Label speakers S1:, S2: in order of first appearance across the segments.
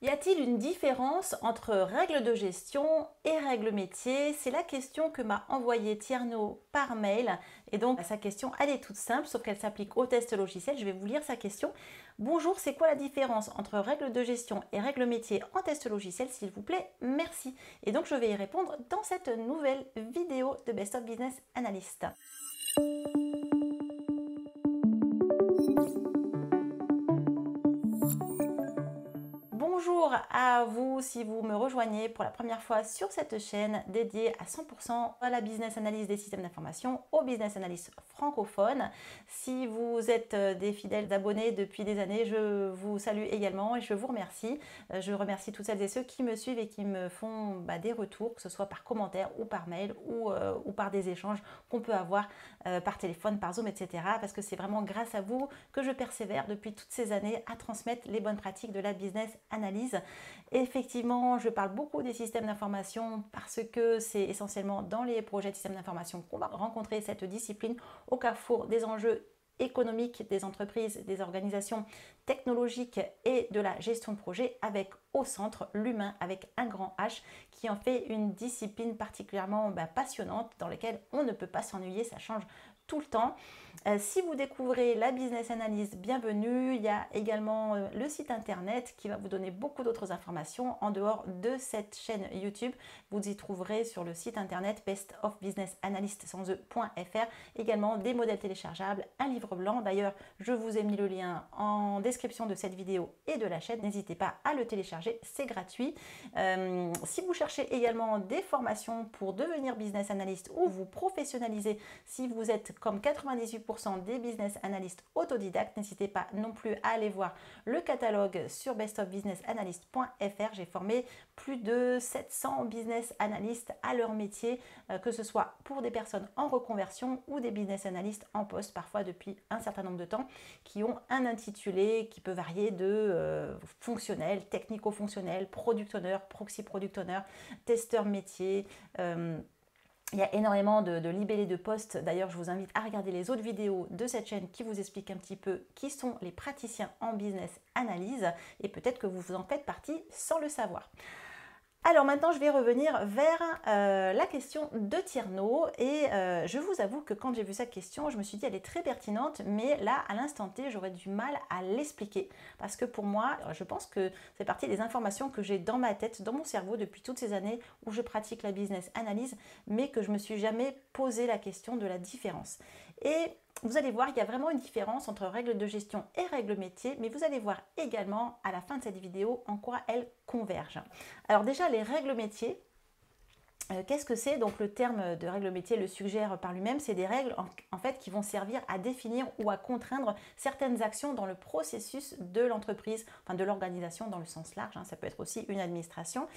S1: Y a-t-il une différence entre règles de gestion et règles métiers? C'est la question que m'a envoyée Tierno par mail. Et donc, sa question, elle est toute simple, sauf qu'elle s'applique au test logiciel. Je vais vous lire sa question. Bonjour, c'est quoi la différence entre règles de gestion et règles métiers en test logiciel, s'il vous plaît? Merci. Et donc, je vais y répondre dans cette nouvelle vidéo de Best of Business Analyst. Bonjour à vous si vous me rejoignez pour la première fois sur cette chaîne dédiée à 100% à la business analyse des systèmes d'information, au business analyst francophone. Si vous êtes des fidèles abonnés depuis des années, je vous salue également et je vous remercie. Je remercie toutes celles et ceux qui me suivent et qui me font des retours, que ce soit par commentaire ou par mail ou par des échanges qu'on peut avoir par téléphone, par Zoom, etc. Parce que c'est vraiment grâce à vous que je persévère depuis toutes ces années à transmettre les bonnes pratiques de la business analyse. Effectivement, je parle beaucoup des systèmes d'information parce que c'est essentiellement dans les projets de systèmes d'information qu'on va rencontrer cette discipline au carrefour des enjeux économiques des entreprises, des organisations technologiques et de la gestion de projet, avec au centre l'humain avec un grand H, qui en fait une discipline particulièrement passionnante dans laquelle on ne peut pas s'ennuyer, ça change tout le temps. Si vous découvrez la business analyse, bienvenue. Il y a également le site internet qui va vous donner beaucoup d'autres informations en dehors de cette chaîne YouTube. Vous y trouverez sur le site internet bestofbusinessanalyst.fr également des modèles téléchargeables, un livre blanc. D'ailleurs, je vous ai mis le lien en description de cette vidéo et de la chaîne. N'hésitez pas à le télécharger, c'est gratuit. Si vous cherchez également des formations pour devenir business analyst ou vous professionnaliser, si vous êtes comme 98% des business analysts autodidactes, n'hésitez pas non plus à aller voir le catalogue sur bestofbusinessanalyst.fr. J'ai formé plus de 700 business analysts à leur métier, que ce soit pour des personnes en reconversion ou des business analysts en poste, parfois depuis un certain nombre de temps, qui ont un intitulé qui peut varier de fonctionnel, technico-fonctionnel, product owner, proxy product owner, testeur métier. Il y a énormément de libellés de postes. D'ailleurs, je vous invite à regarder les autres vidéos de cette chaîne qui vous expliquent un petit peu qui sont les praticiens en business analyse et peut-être que vous en faites partie sans le savoir. Alors maintenant, je vais revenir vers la question de Tierno et je vous avoue que quand j'ai vu cette question, je me suis dit elle est très pertinente, mais là, à l'instant T, j'aurais du mal à l'expliquer parce que pour moi, je pense que c'est partie des informations que j'ai dans ma tête, dans mon cerveau depuis toutes ces années où je pratique la business analyse, mais que je me suis jamais posé la question de la différence. Et vous allez voir, il y a vraiment une différence entre règles de gestion et règles métiers, mais vous allez voir également à la fin de cette vidéo en quoi elles convergent. Alors déjà, les règles métiers, qu'est-ce que c'est? Donc le terme de règle métier le suggère par lui-même, c'est des règles en fait qui vont servir à définir ou à contraindre certaines actions dans le processus de l'entreprise, enfin de l'organisation dans le sens large, ça peut être aussi une administration.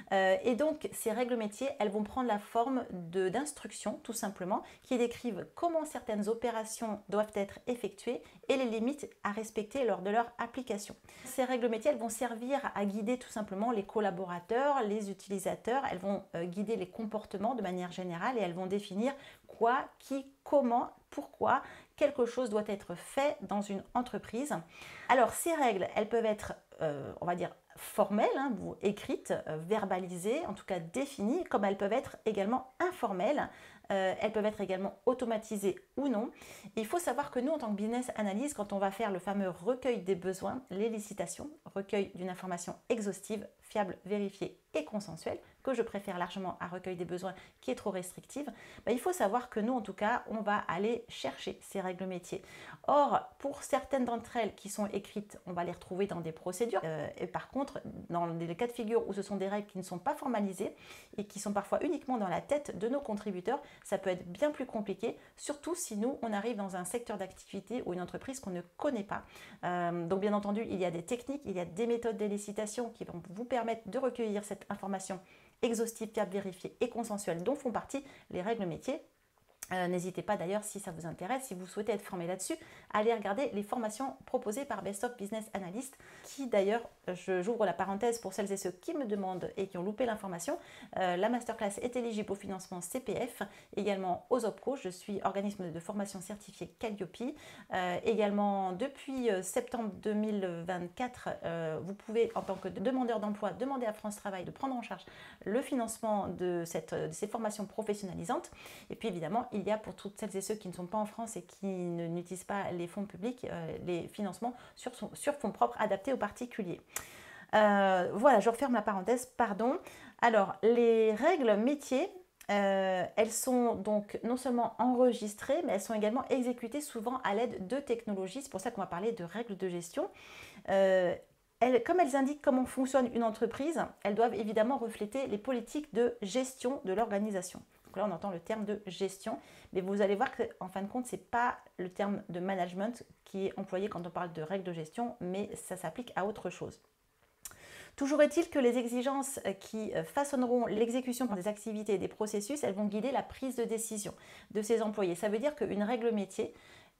S1: Et donc ces règles métiers, elles vont prendre la forme d'instructions tout simplement, qui décrivent comment certaines opérations doivent être effectuées et les limites à respecter lors de leur application. Ces règles métiers, elles vont servir à guider tout simplement les collaborateurs, les utilisateurs, elles vont guider les comportements de manière générale et elles vont définir quoi, qui, comment, pourquoi quelque chose doit être fait dans une entreprise. Alors ces règles, elles peuvent être, on va dire, formelles, écrites, verbalisées, en tout cas définies, comme elles peuvent être également informelles. Elles peuvent être également automatisées ou non. Et il faut savoir que nous, en tant que business analyst, quand on va faire le fameux recueil des besoins, les licitations, recueil d'une information exhaustive, fiable, vérifiée et consensuelle, que je préfère largement à recueil des besoins qui est trop restrictive, il faut savoir que nous, en tout cas, on va aller chercher ces règles métiers. Or, pour certaines d'entre elles qui sont écrites, on va les retrouver dans des procédures. Et par contre, dans les cas de figure où ce sont des règles qui ne sont pas formalisées et qui sont parfois uniquement dans la tête de nos contributeurs, ça peut être bien plus compliqué, surtout si nous, on arrive dans un secteur d'activité ou une entreprise qu'on ne connaît pas. Donc, bien entendu, il y a des techniques, il y a des méthodes d'élucidation qui vont vous permettre de recueillir cette information exhaustive, fiable, vérifiée et consensuelle dont font partie les règles métiers. N'hésitez pas d'ailleurs, si ça vous intéresse, si vous souhaitez être formé là-dessus, à aller regarder les formations proposées par Best of Business Analyst, qui d'ailleurs, j'ouvre la parenthèse pour celles et ceux qui me demandent et qui ont loupé l'information, la masterclass est éligible au financement CPF, également aux OPCO, je suis organisme de formation certifié Calliope, également depuis septembre 2024, vous pouvez en tant que demandeur d'emploi demander à France Travail de prendre en charge le financement de ces formations professionnalisantes, et puis évidemment, il y a pour toutes celles et ceux qui ne sont pas en France et qui n'utilisent pas les fonds publics, les financements sur fonds propres adaptés aux particuliers. Voilà, je referme la parenthèse, pardon. Alors, les règles métiers, elles sont donc non seulement enregistrées, mais elles sont également exécutées souvent à l'aide de technologies. C'est pour ça qu'on va parler de règles de gestion. Comme elles indiquent comment fonctionne une entreprise, elles doivent évidemment refléter les politiques de gestion de l'organisation. Là, on entend le terme de gestion, mais vous allez voir qu'en fin de compte, ce n'est pas le terme de management qui est employé quand on parle de règles de gestion, mais ça s'applique à autre chose. Toujours est-il que les exigences qui façonneront l'exécution des activités et des processus, elles vont guider la prise de décision de ces employés. Ça veut dire qu'une règle métier,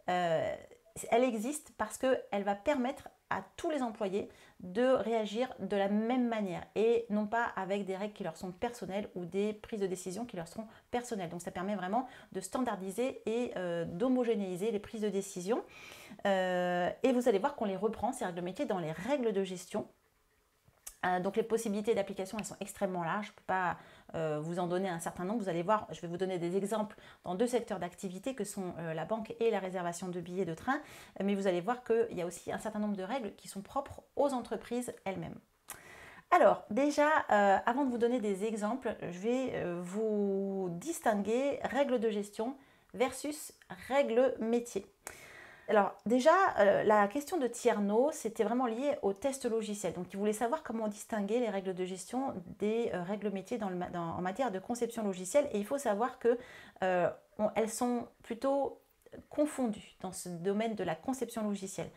S1: elle existe parce qu'elle va permettre à tous les employés de réagir de la même manière et non pas avec des règles qui leur sont personnelles ou des prises de décision qui leur seront personnelles. Donc ça permet vraiment de standardiser et d'homogénéiser les prises de décision. Et vous allez voir qu'on les reprend, ces règles de métier, dans les règles de gestion. Donc les possibilités d'application, elles sont extrêmement larges. Je ne peux pas vous en donner un certain nombre. Vous allez voir, je vais vous donner des exemples dans deux secteurs d'activité que sont la banque et la réservation de billets de train. Mais vous allez voir qu'il y a aussi un certain nombre de règles qui sont propres aux entreprises elles-mêmes. Alors déjà, avant de vous donner des exemples, je vais vous distinguer règles de gestion versus règles métiers. Alors déjà, la question de Thierno, c'était vraiment lié au test logiciel. Donc il voulait savoir comment distinguer les règles de gestion des règles métiers en matière de conception logicielle. Et il faut savoir qu'elles sont plutôt confondues dans ce domaine de la conception logicielle.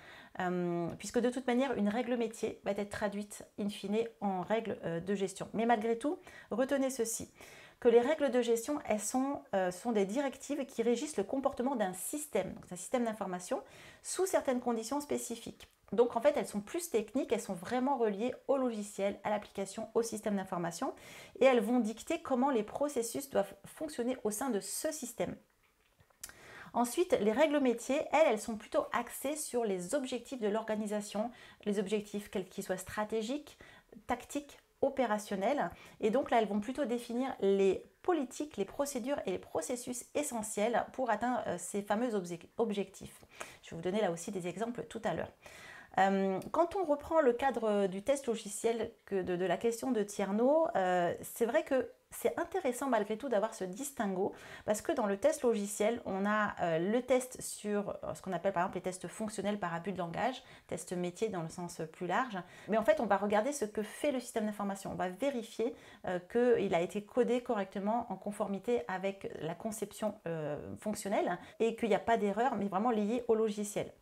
S1: Puisque de toute manière, une règle métier va être traduite in fine en règle de gestion. Mais malgré tout, retenez ceci, que les règles de gestion, elles sont des directives qui régissent le comportement d'un système d'information sous certaines conditions spécifiques. Donc en fait, elles sont plus techniques, elles sont vraiment reliées au logiciel, à l'application, au système d'information, et elles vont dicter comment les processus doivent fonctionner au sein de ce système. Ensuite, les règles métiers, elles sont plutôt axées sur les objectifs de l'organisation, les objectifs quels qu'ils soient stratégiques, tactiques, opérationnels. Et donc là, elles vont plutôt définir les politiques, les procédures et les processus essentiels pour atteindre ces fameux objectifs. Je vais vous donner là aussi des exemples tout à l'heure. Quand on reprend le cadre du test logiciel de la question de Thierno, c'est vrai que c'est intéressant malgré tout d'avoir ce distinguo parce que dans le test logiciel, on a le test sur ce qu'on appelle par exemple les tests fonctionnels par abus de langage, test métier dans le sens plus large. Mais en fait, on va regarder ce que fait le système d'information. On va vérifier qu'il a été codé correctement en conformité avec la conception fonctionnelle et qu'il n'y a pas d'erreur, mais vraiment liée au logiciel.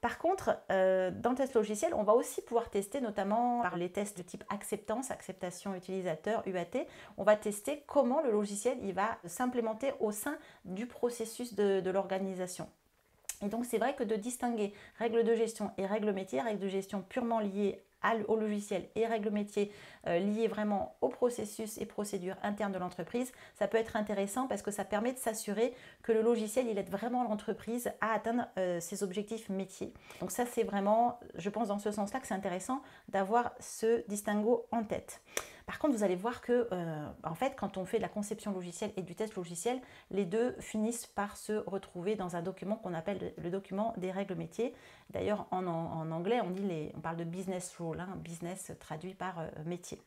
S1: Par contre, dans le test logiciel, on va aussi pouvoir tester, notamment par les tests de type acceptance, acceptation utilisateur, UAT, on va tester comment le logiciel il va s'implémenter au sein du processus de l'organisation. Et donc, c'est vrai que de distinguer règles de gestion et règles métiers, règles de gestion purement liées au logiciel et règles métiers liées vraiment au processus et procédures internes de l'entreprise, ça peut être intéressant parce que ça permet de s'assurer que le logiciel il aide vraiment l'entreprise à atteindre ses objectifs métiers. Donc ça c'est vraiment, je pense dans ce sens-là que c'est intéressant d'avoir ce distinguo en tête. Par contre, vous allez voir que en fait, quand on fait de la conception logicielle et du test logiciel, les deux finissent par se retrouver dans un document qu'on appelle le document des règles métiers. D'ailleurs, en anglais, on parle de business rule, hein, business traduit par métier.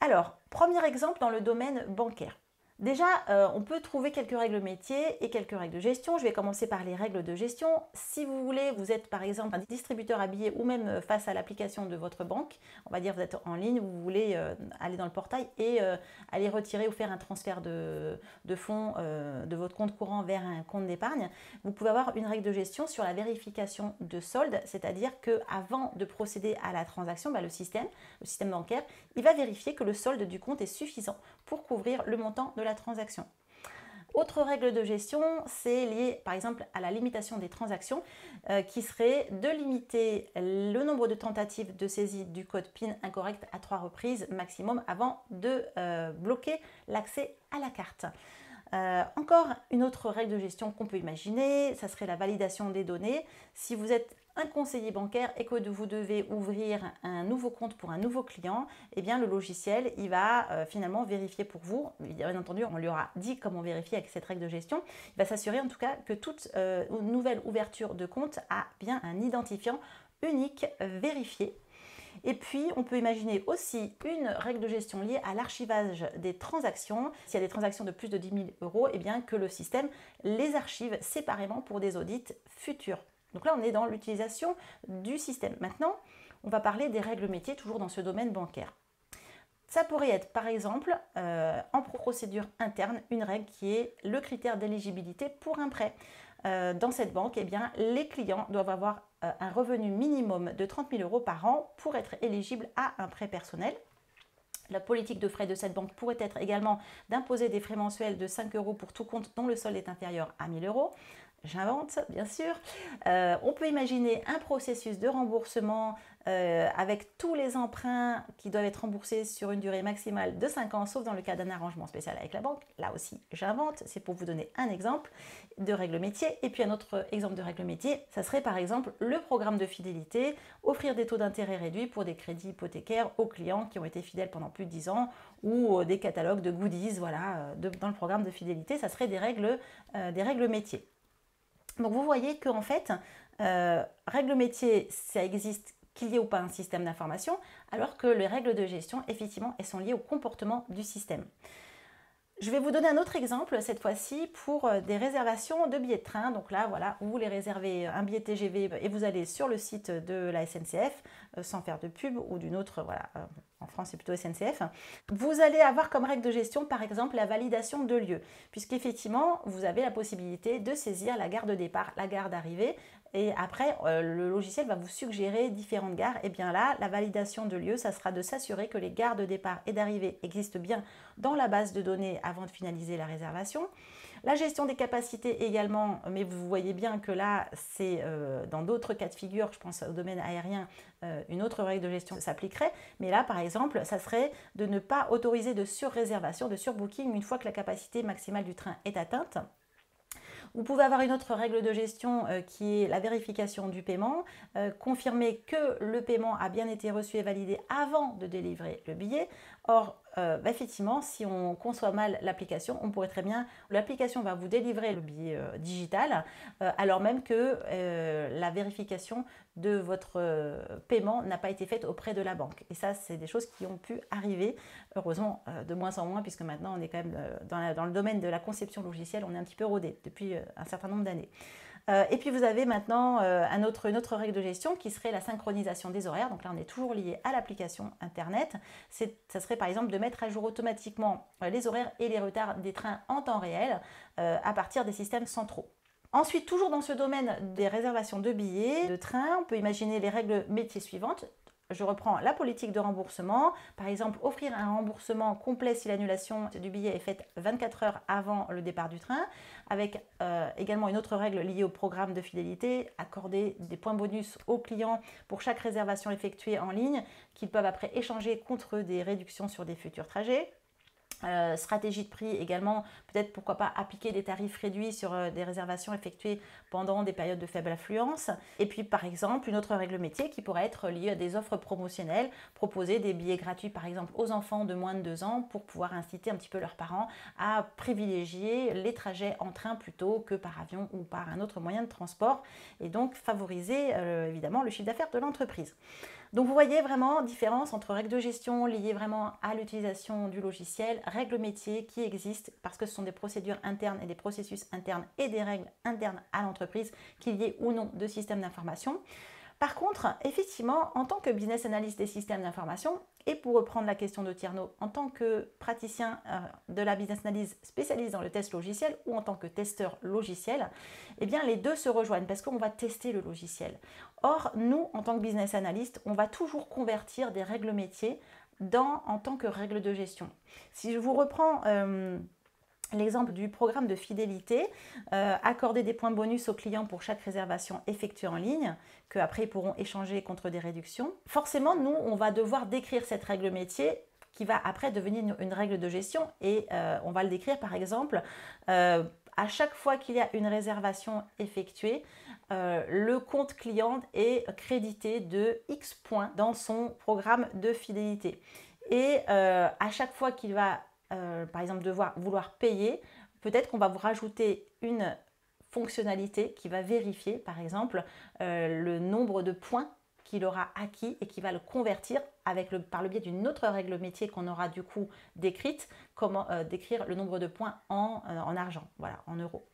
S1: Alors, premier exemple dans le domaine bancaire. Déjà, on peut trouver quelques règles métiers et quelques règles de gestion. Je vais commencer par les règles de gestion. Si vous voulez, vous êtes par exemple un distributeur à billets ou même face à l'application de votre banque, on va dire vous êtes en ligne, vous voulez aller dans le portail et aller retirer ou faire un transfert de fonds de votre compte courant vers un compte d'épargne, vous pouvez avoir une règle de gestion sur la vérification de solde, c'est-à-dire qu'avant de procéder à la transaction, le système bancaire, il va vérifier que le solde du compte est suffisant pour couvrir le montant de la transaction. Autre règle de gestion, c'est lié par exemple à la limitation des transactions qui serait de limiter le nombre de tentatives de saisie du code PIN incorrect à 3 reprises maximum avant de bloquer l'accès à la carte. Encore une autre règle de gestion qu'on peut imaginer, ça serait la validation des données. Si vous êtes un conseiller bancaire et que vous devez ouvrir un nouveau compte pour un nouveau client, eh bien le logiciel il va finalement vérifier pour vous. Bien entendu, on lui aura dit comment vérifier avec cette règle de gestion. Il va s'assurer en tout cas que toute nouvelle ouverture de compte a bien un identifiant unique vérifié. Et puis, on peut imaginer aussi une règle de gestion liée à l'archivage des transactions. S'il y a des transactions de plus de 10 000 euros, eh bien que le système les archive séparément pour des audits futurs. Donc là, on est dans l'utilisation du système. Maintenant, on va parler des règles métiers, toujours dans ce domaine bancaire. Ça pourrait être, par exemple, en procédure interne, une règle qui est le critère d'éligibilité pour un prêt. Dans cette banque, eh bien, les clients doivent avoir un revenu minimum de 30 000 euros par an pour être éligibles à un prêt personnel. La politique de frais de cette banque pourrait être également d'imposer des frais mensuels de 5 euros pour tout compte dont le solde est inférieur à 1 000 euros. J'invente, bien sûr. On peut imaginer un processus de remboursement avec tous les emprunts qui doivent être remboursés sur une durée maximale de 5 ans, sauf dans le cas d'un arrangement spécial avec la banque. Là aussi, j'invente, c'est pour vous donner un exemple de règle métier. Et puis un autre exemple de règle métier, ça serait par exemple le programme de fidélité, offrir des taux d'intérêt réduits pour des crédits hypothécaires aux clients qui ont été fidèles pendant plus de 10 ans ou des catalogues de goodies voilà, dans le programme de fidélité. Ça serait des règles métiers. Donc vous voyez qu'en fait, règles métiers, ça existe qu'il y ait ou pas un système d'information, alors que les règles de gestion, effectivement, elles sont liées au comportement du système. Je vais vous donner un autre exemple, cette fois-ci, pour des réservations de billets de train. Donc là, voilà, vous voulez réserver un billet TGV et vous allez sur le site de la SNCF, sans faire de pub, ou d'une autre, voilà, en France c'est plutôt SNCF. Vous allez avoir comme règle de gestion, par exemple, la validation de lieu, puisqu'effectivement, vous avez la possibilité de saisir la gare de départ, la gare d'arrivée, et après, le logiciel va vous suggérer différentes gares. Et bien là, la validation de lieu, ça sera de s'assurer que les gares de départ et d'arrivée existent bien dans la base de données avant de finaliser la réservation. La gestion des capacités également, mais vous voyez bien que là, c'est dans d'autres cas de figure, je pense au domaine aérien, une autre règle de gestion s'appliquerait. Mais là, par exemple, ça serait de ne pas autoriser de surréservation, de surbooking une fois que la capacité maximale du train est atteinte. Vous pouvez avoir une autre règle de gestion qui est la vérification du paiement, confirmer que le paiement a bien été reçu et validé avant de délivrer le billet. Or, effectivement, si on conçoit mal l'application, on pourrait très bien, l'application va vous délivrer le billet digital, alors même que la vérification de votre paiement n'a pas été faite auprès de la banque. Et ça, c'est des choses qui ont pu arriver, heureusement de moins en moins, puisque maintenant on est quand même dans le domaine de la conception logicielle, on est un petit peu rodé depuis un certain nombre d'années. Et puis vous avez maintenant une autre règle de gestion qui serait la synchronisation des horaires. Donc là, on est toujours lié à l'application Internet. Ça serait par exemple de mettre à jour automatiquement les horaires et les retards des trains en temps réel à partir des systèmes centraux. Ensuite, toujours dans ce domaine des réservations de billets de train, on peut imaginer les règles métiers suivantes. Je reprends la politique de remboursement. Par exemple, offrir un remboursement complet si l'annulation du billet est faite 24 heures avant le départ du train. Avec également une autre règle liée au programme de fidélité, accorder des points bonus aux clients pour chaque réservation effectuée en ligne, qu'ils peuvent après échanger contre des réductions sur des futurs trajets. Stratégie de prix également, peut-être pourquoi pas appliquer des tarifs réduits sur des réservations effectuées pendant des périodes de faible affluence. Et puis par exemple une autre règle métier qui pourrait être liée à des offres promotionnelles, proposer des billets gratuits par exemple aux enfants de moins de 2 ans pour pouvoir inciter un petit peu leurs parents à privilégier les trajets en train plutôt que par avion ou par un autre moyen de transport et donc favoriser évidemment le chiffre d'affaires de l'entreprise. Donc vous voyez vraiment différence entre règles de gestion liées vraiment à l'utilisation du logiciel, règles métiers qui existent parce que ce sont des procédures internes et des processus internes et des règles internes à l'entreprise, qu'il y ait ou non de système d'information. Par contre, effectivement, en tant que business analyst des systèmes d'information, et pour reprendre la question de Tierno, en tant que praticien de la business analyse spécialisé dans le test logiciel ou en tant que testeur logiciel, eh bien les deux se rejoignent parce qu'on va tester le logiciel. Or, nous, en tant que business analyst, on va toujours convertir des règles métiers en tant que règles de gestion. Si je vous reprends l'exemple du programme de fidélité, accorder des points bonus aux clients pour chaque réservation effectuée en ligne, qu'après ils pourront échanger contre des réductions. Forcément, nous, on va devoir décrire cette règle métier qui va après devenir une règle de gestion et on va le décrire par exemple, à chaque fois qu'il y a une réservation effectuée, le compte client est crédité de X points dans son programme de fidélité. Et à chaque fois qu'il va par exemple vouloir payer, peut-être qu'on va vous rajouter une fonctionnalité qui va vérifier par exemple le nombre de points qu'il aura acquis et qui va le convertir par le biais d'une autre règle métier qu'on aura du coup décrite, comment décrire le nombre de points en argent, voilà, en euros.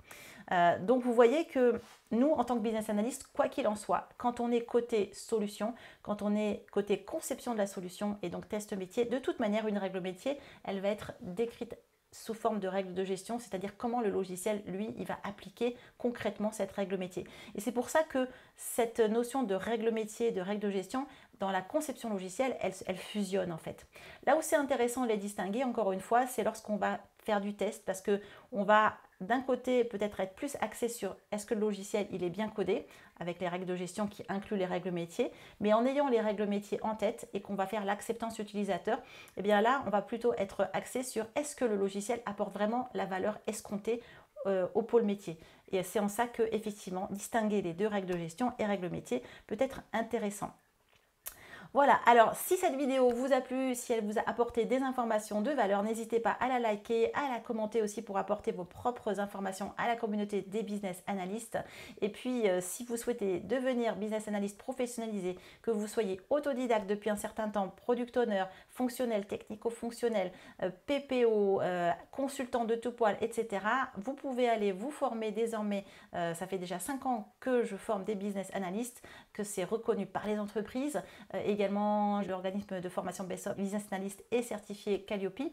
S1: Donc vous voyez que nous, en tant que business analyst, quoi qu'il en soit, quand on est côté solution, quand on est côté conception de la solution et donc test métier, de toute manière, une règle métier, elle va être décrite sous forme de règle de gestion, c'est-à-dire comment le logiciel, lui, il va appliquer concrètement cette règle métier. Et c'est pour ça que cette notion de règle métier, de règle de gestion, dans la conception logicielle, elle fusionne en fait. Là où c'est intéressant de les distinguer, encore une fois, c'est lorsqu'on va faire du test, parce qu'on va d'un côté peut-être être plus axé sur est-ce que le logiciel il est bien codé avec les règles de gestion qui incluent les règles métiers, mais en ayant les règles métiers en tête et qu'on va faire l'acceptance utilisateur, et bien là on va plutôt être axé sur est-ce que le logiciel apporte vraiment la valeur escomptée au pôle métier. Et c'est en ça que effectivement distinguer les deux règles de gestion et règles métiers peut être intéressant. Voilà, alors si cette vidéo vous a plu, si elle vous a apporté des informations de valeur, n'hésitez pas à la liker, à la commenter aussi pour apporter vos propres informations à la communauté des business analystes. Et puis, si vous souhaitez devenir business analyst professionnalisé, que vous soyez autodidacte depuis un certain temps, product owner, fonctionnel, technico-fonctionnel, PPO, consultant de tout poil, etc., vous pouvez aller vous former désormais. Ça fait déjà 5 ans que je forme des business analysts, que c'est reconnu par les entreprises. Également, l'organisme de formation Business Analyst est certifié Calliope,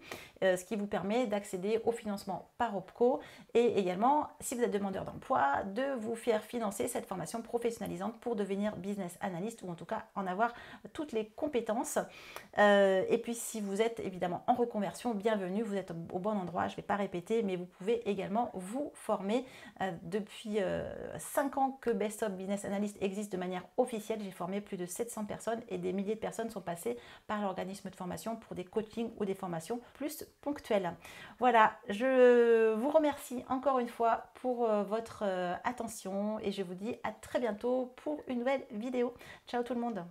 S1: ce qui vous permet d'accéder au financement par OPCO et également, si vous êtes demandeur d'emploi, de vous faire financer cette formation professionnalisante pour devenir business analyst ou en tout cas en avoir toutes les compétences. Et puis, si vous êtes évidemment en reconversion, bienvenue, vous êtes au bon endroit, je ne vais pas répéter, mais vous pouvez également vous former. Depuis 5 ans que Best of Business Analyst existe de manière officielle, j'ai formé plus de 700 personnes et des milliers de personnes sont passées par l'organisme de formation pour des coachings ou des formations plus ponctuelles. Voilà, je vous remercie encore une fois pour votre attention et je vous dis à très bientôt pour une nouvelle vidéo. Ciao tout le monde!